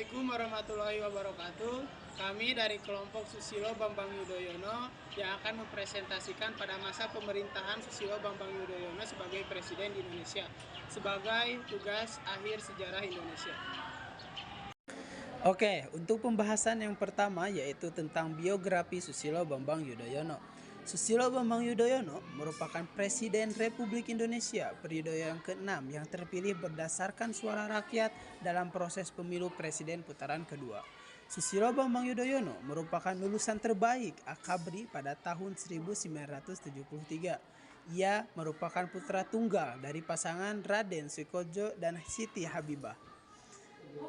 Assalamualaikum warahmatullahi wabarakatuh. Kami dari kelompok Susilo Bambang Yudhoyono yang akan mempresentasikan pada masa pemerintahan Susilo Bambang Yudhoyono sebagai Presiden di Indonesia sebagai tugas akhir sejarah Indonesia. Oke, untuk pembahasan yang pertama yaitu tentang biografi Susilo Bambang Yudhoyono. Susilo Bambang Yudhoyono merupakan Presiden Republik Indonesia periode yang ke-6 yang terpilih berdasarkan suara rakyat dalam proses pemilu presiden putaran kedua. Susilo Bambang Yudhoyono merupakan lulusan terbaik Akabri pada tahun 1973. Ia merupakan putra tunggal dari pasangan Raden Sukojo dan Siti Habibah.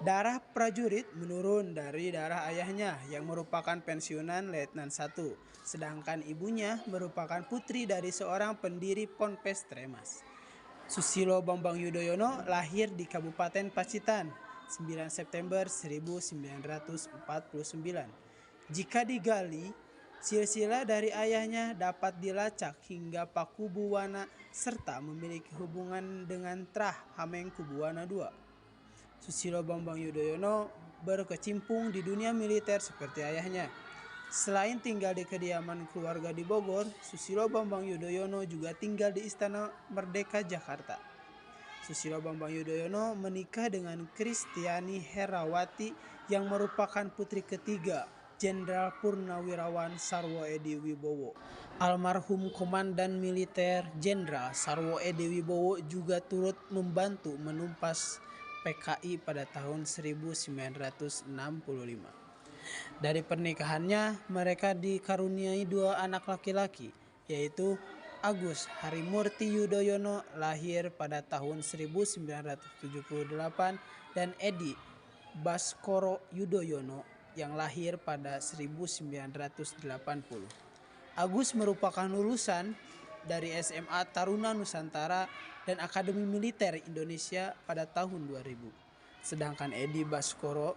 Darah prajurit menurun dari darah ayahnya yang merupakan pensiunan Letnan 1, sedangkan ibunya merupakan putri dari seorang pendiri Ponpes Tremas. Susilo Bambang Yudhoyono lahir di Kabupaten Pacitan, 9 September 1949. Jika digali, silsilah dari ayahnya dapat dilacak hingga Pakubuwana serta memiliki hubungan dengan Trah Hamengkubuwana II. Susilo Bambang Yudhoyono berkecimpung di dunia militer seperti ayahnya. Selain tinggal di kediaman keluarga di Bogor, Susilo Bambang Yudhoyono juga tinggal di Istana Merdeka Jakarta. Susilo Bambang Yudhoyono menikah dengan Kristiani Herawati yang merupakan putri ketiga Jenderal Purnawirawan Sarwo Edi Wibowo. Almarhum Komandan Militer Jenderal Sarwo Edi Wibowo juga turut membantu menumpas PKI pada tahun 1965. Dari pernikahannya, mereka dikaruniai 2 anak laki-laki, yaitu Agus Harimurti Yudhoyono lahir pada tahun 1978 dan Edi Baskoro Yudhoyono yang lahir pada 1980. Agus merupakan lulusan dari SMA Taruna Nusantara dan Akademi Militer Indonesia pada tahun 2000. Sedangkan Edi Baskoro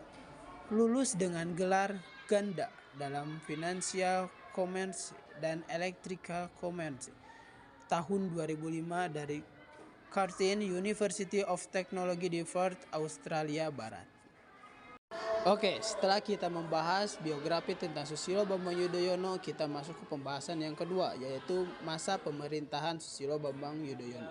lulus dengan gelar ganda dalam Financial Commerce dan Electrical Commerce tahun 2005 dari Curtin University of Technology di Perth, Australia Barat. Oke, setelah kita membahas biografi tentang Susilo Bambang Yudhoyono, kita masuk ke pembahasan yang kedua, yaitu masa pemerintahan Susilo Bambang Yudhoyono.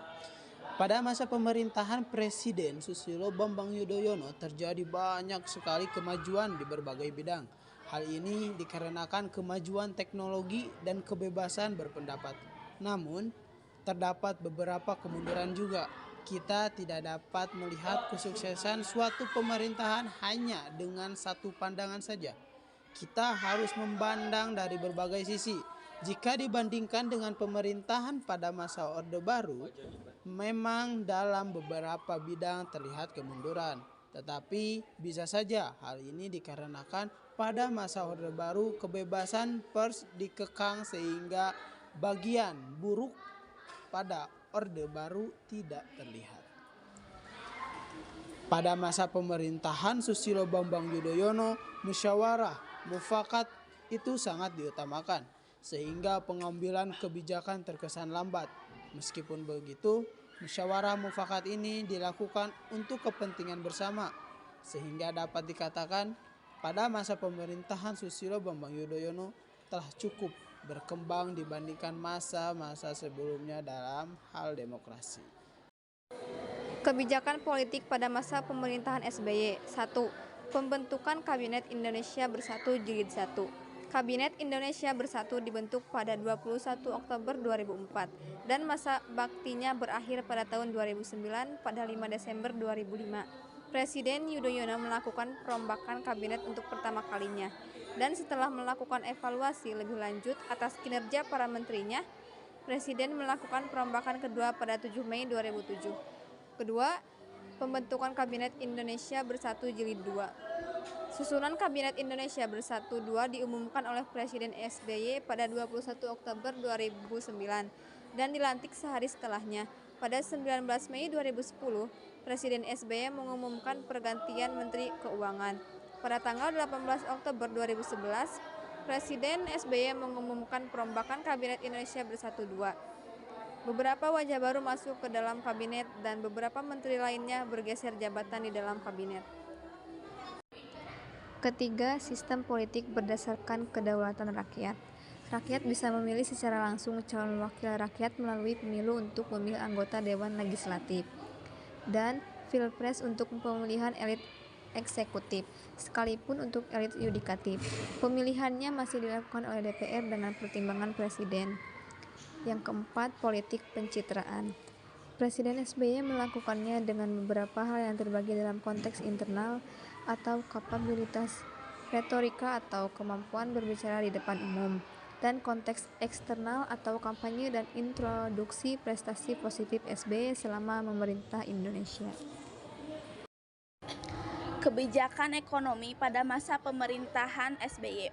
Pada masa pemerintahan Presiden Susilo Bambang Yudhoyono terjadi banyak sekali kemajuan di berbagai bidang. Hal ini dikarenakan kemajuan teknologi dan kebebasan berpendapat. Namun, terdapat beberapa kemunduran juga. Kita tidak dapat melihat kesuksesan suatu pemerintahan hanya dengan satu pandangan saja. Kita harus memandang dari berbagai sisi. Jika dibandingkan dengan pemerintahan pada masa Orde Baru, memang dalam beberapa bidang terlihat kemunduran. Tetapi bisa saja hal ini dikarenakan pada masa Orde Baru kebebasan pers dikekang sehingga bagian buruk pada Orde Baru tidak terlihat. Pada masa pemerintahan Susilo Bambang Yudhoyono, musyawarah mufakat itu sangat diutamakan, sehingga pengambilan kebijakan terkesan lambat. Meskipun begitu, musyawarah mufakat ini dilakukan untuk kepentingan bersama, sehingga dapat dikatakan pada masa pemerintahan Susilo Bambang Yudhoyono telah cukup berkembang dibandingkan masa-masa sebelumnya dalam hal demokrasi. Kebijakan politik pada masa pemerintahan SBY. 1. Pembentukan Kabinet Indonesia Bersatu Jilid 1. Kabinet Indonesia Bersatu dibentuk pada 21 Oktober 2004 dan masa baktinya berakhir pada tahun 2009 pada 5 Desember 2005. Presiden Yudhoyono melakukan perombakan kabinet untuk pertama kalinya, dan setelah melakukan evaluasi lebih lanjut atas kinerja para menterinya, Presiden melakukan perombakan kedua pada 7 Mei 2007. Kedua, pembentukan Kabinet Indonesia Bersatu Jilid 2. Susunan Kabinet Indonesia Bersatu II diumumkan oleh Presiden SBY pada 21 Oktober 2009 dan dilantik sehari setelahnya. Pada 19 Mei 2010, Presiden SBY mengumumkan pergantian Menteri Keuangan. Pada tanggal 18 Oktober 2011, Presiden SBY mengumumkan perombakan Kabinet Indonesia Bersatu II. Beberapa wajah baru masuk ke dalam kabinet dan beberapa menteri lainnya bergeser jabatan di dalam kabinet. Ketiga, sistem politik berdasarkan kedaulatan rakyat. Rakyat bisa memilih secara langsung calon wakil rakyat melalui pemilu untuk memilih anggota Dewan Legislatif dan Pilpres untuk pemilihan elit eksekutif, sekalipun untuk elit yudikatif. Pemilihannya masih dilakukan oleh DPR dengan pertimbangan Presiden. Yang keempat, politik pencitraan. Presiden SBY melakukannya dengan beberapa hal yang terbagi dalam konteks internal atau kapabilitas retorika atau kemampuan berbicara di depan umum, dan konteks eksternal atau kampanye dan introduksi prestasi positif SBY selama memerintah Indonesia. Kebijakan ekonomi pada masa pemerintahan SBY.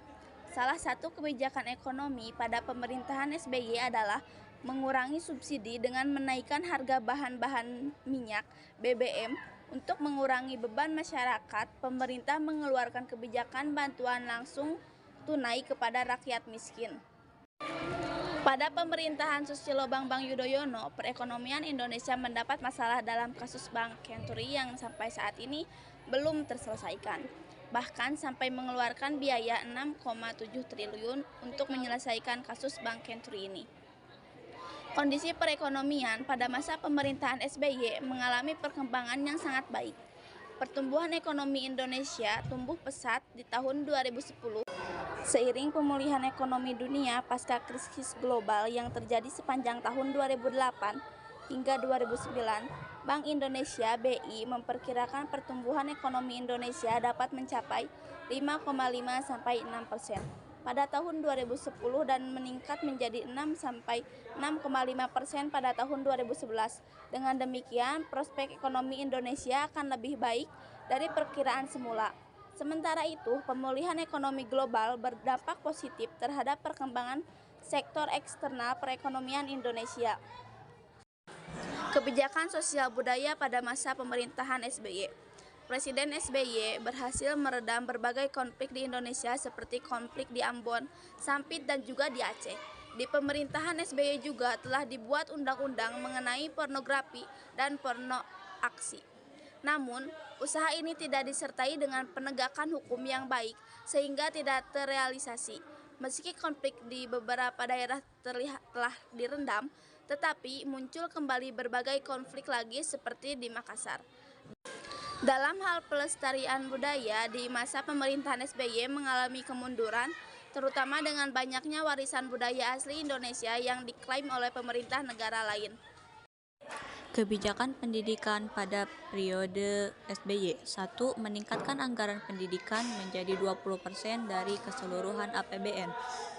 Salah satu kebijakan ekonomi pada pemerintahan SBY adalah mengurangi subsidi dengan menaikkan harga bahan-bahan minyak BBM. Untuk mengurangi beban masyarakat, pemerintah mengeluarkan kebijakan bantuan langsung tunai kepada rakyat miskin. Pada pemerintahan Susilo Bambang Yudhoyono, perekonomian Indonesia mendapat masalah dalam kasus Bank Senturi yang sampai saat ini belum terselesaikan. Bahkan sampai mengeluarkan biaya 6,7 triliun untuk menyelesaikan kasus Bank Senturi ini. Kondisi perekonomian pada masa pemerintahan SBY mengalami perkembangan yang sangat baik. Pertumbuhan ekonomi Indonesia tumbuh pesat di tahun 2010 seiring pemulihan ekonomi dunia pasca krisis global yang terjadi sepanjang tahun 2008 hingga 2009. Bank Indonesia (BI) memperkirakan pertumbuhan ekonomi Indonesia dapat mencapai 5,5 sampai 6% pada tahun 2010 dan meningkat menjadi 6 sampai 6,5% pada tahun 2011. Dengan demikian, prospek ekonomi Indonesia akan lebih baik dari perkiraan semula. Sementara itu, pemulihan ekonomi global berdampak positif terhadap perkembangan sektor eksternal perekonomian Indonesia. Kebijakan sosial budaya pada masa pemerintahan SBY. Presiden SBY berhasil meredam berbagai konflik di Indonesia seperti konflik di Ambon, Sampit, dan juga di Aceh. Di pemerintahan SBY juga telah dibuat undang-undang mengenai pornografi dan porno aksi. Namun, usaha ini tidak disertai dengan penegakan hukum yang baik sehingga tidak terrealisasi. Meski konflik di beberapa daerah telah direndam, tetapi muncul kembali berbagai konflik lagi seperti di Makassar. Dalam hal pelestarian budaya, di masa pemerintahan SBY mengalami kemunduran, terutama dengan banyaknya warisan budaya asli Indonesia yang diklaim oleh pemerintah negara lain. Kebijakan pendidikan pada periode SBY. 1. Meningkatkan anggaran pendidikan menjadi 20% dari keseluruhan APBN.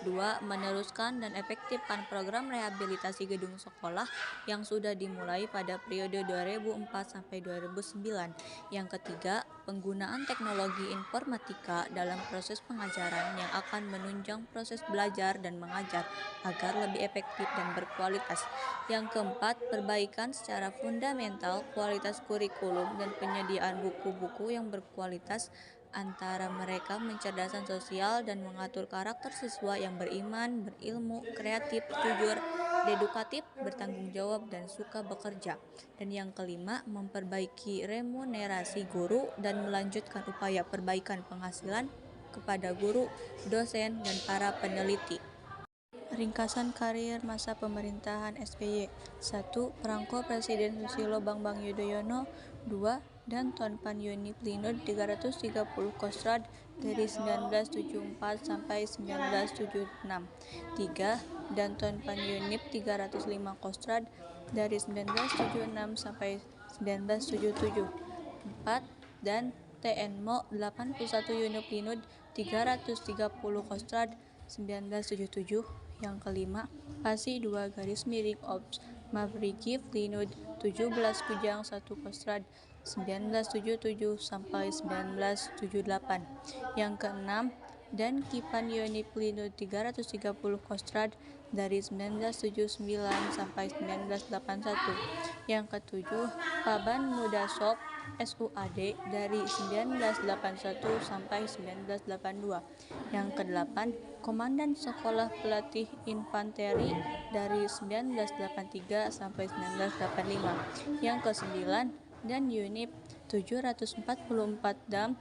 2. Meneruskan dan efektifkan program rehabilitasi gedung sekolah yang sudah dimulai pada periode 2004 sampai 2009. Yang ketiga, penggunaan teknologi informatika dalam proses pengajaran yang akan menunjang proses belajar dan mengajar agar lebih efektif dan berkualitas. Yang keempat, perbaikan secara fundamental kualitas kurikulum dan penyediaan buku-buku yang berkualitas, antara mereka mencerdasan sosial dan mengatur karakter siswa yang beriman, berilmu, kreatif, jujur, edukatif, bertanggung jawab, dan suka bekerja. Dan yang kelima, memperbaiki remunerasi guru dan melanjutkan upaya perbaikan penghasilan kepada guru, dosen, dan para peneliti. Ringkasan karir masa pemerintahan SBY. 1. Perangko Presiden Susilo Bambang Yudhoyono. 2. Danton Panyoni Plinod 330 Kostrad dari 1974 sampai 1976. 3. Danton Panyonip 305 Kostrad dari 1976 sampai 1977. 4. Dan TNMO 81 Yunuplinod 330 Kostrad 1977. Yang kelima, Pasi 2 garis miring Ops Mavriki Plinod 17 Kujang 1 Kostrad 1977 sampai 1978. Yang keenam, dan Kipan Yoni Plinod 330 Kostrad dari 1979 sampai 1981. Yang ketujuh, Paban Mudasop SUAD dari 1981 sampai 1982. Yang kedelapan, Komandan Sekolah Pelatih Infanteri dari 1983 sampai 1985. Yang kesembilan, dan Unit 744 Dam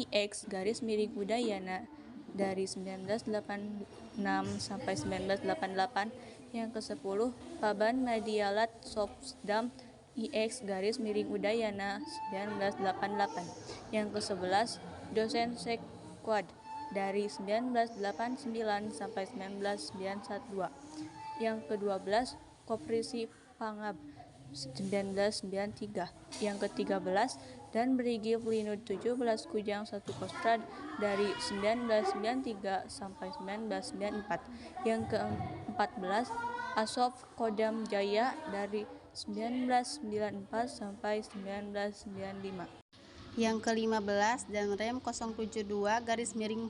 IX-Udayana dari 1986 sampai 1988. Yang ke-10 Paban Madialat Sofdam IX-Udayana 1988. Yang ke-11 dosen Sekwad dari 1989 sampai 1992. Yang ke-12 Koprisi Pangab 1993. Yang ke-13 dan Brigif Linud 17 Kujang 1 Kostrad dari 1993 sampai 1994. Yang ke-14 Asof Kodam Jaya dari 1994 sampai 1995. Yang ke-15 dan Rem 072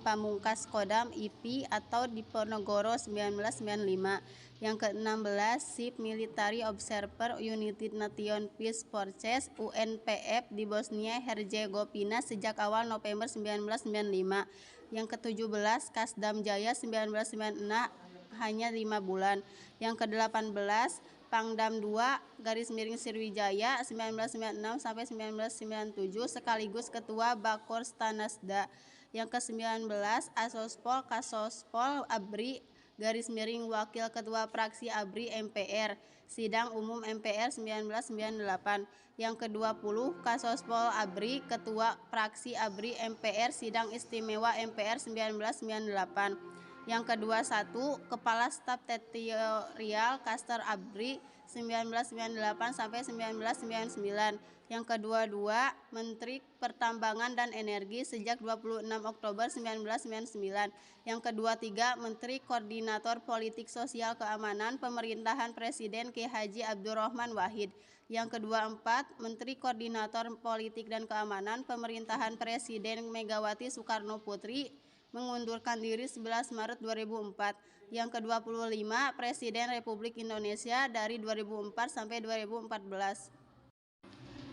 Pamungkas Kodam IP atau Diponegoro 1995. Yang ke-16 SIP Military Observer United Nations Peace Forces UNPF di Bosnia Herzegovina sejak awal November 1995. Yang ke-17 Kasdam Jaya 1996 hanya 5 bulan. Yang ke-18 Pangdam 2 Sriwijaya 1996 sampai 1997 sekaligus Ketua Bakors Tanasda. Yang ke-19 Asospol Kasospol ABRI Wakil Ketua Fraksi ABRI MPR Sidang Umum MPR 1998. Yang ke-20 Kasospol ABRI Ketua Fraksi ABRI MPR Sidang Istimewa MPR 1998. Yang ke-21 Kepala Staf Teritorial Kastor ABRI 1998 sampai 1999. Yang ke-22 Menteri Pertambangan dan Energi sejak 26 Oktober 1999. Yang ke-23 Menteri Koordinator Politik Sosial Keamanan Pemerintahan Presiden K. Haji Abdurrahman Wahid. Yang ke-24 Menteri Koordinator Politik dan Keamanan Pemerintahan Presiden Megawati Soekarno Putri mengundurkan diri 11 Maret 2004. Yang ke-25 Presiden Republik Indonesia dari 2004 sampai 2014.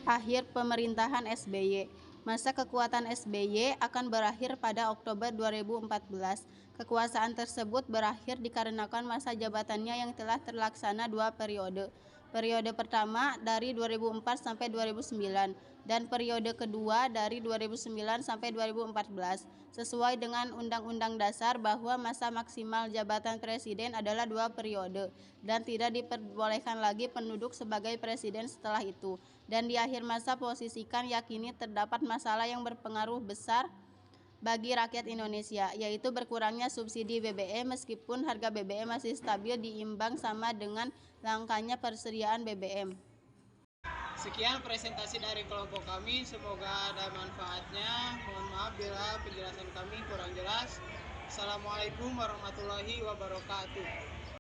Akhir pemerintahan SBY. Masa kekuatan SBY akan berakhir pada Oktober 2014. Kekuasaan tersebut berakhir dikarenakan masa jabatannya yang telah terlaksana 2 periode. Periode pertama dari 2004 sampai 2009 dan periode kedua dari 2009 sampai 2014. Sesuai dengan Undang-Undang Dasar bahwa masa maksimal jabatan presiden adalah 2 periode dan tidak diperbolehkan lagi penduduk sebagai presiden setelah itu. Dan di akhir masa posisikan yakini terdapat masalah yang berpengaruh besar bagi rakyat Indonesia, yaitu berkurangnya subsidi BBM meskipun harga BBM masih stabil diimbang sama dengan langkanya persediaan BBM. Sekian presentasi dari kelompok kami, semoga ada manfaatnya. Mohon maaf bila penjelasan kami kurang jelas. Assalamualaikum warahmatullahi wabarakatuh.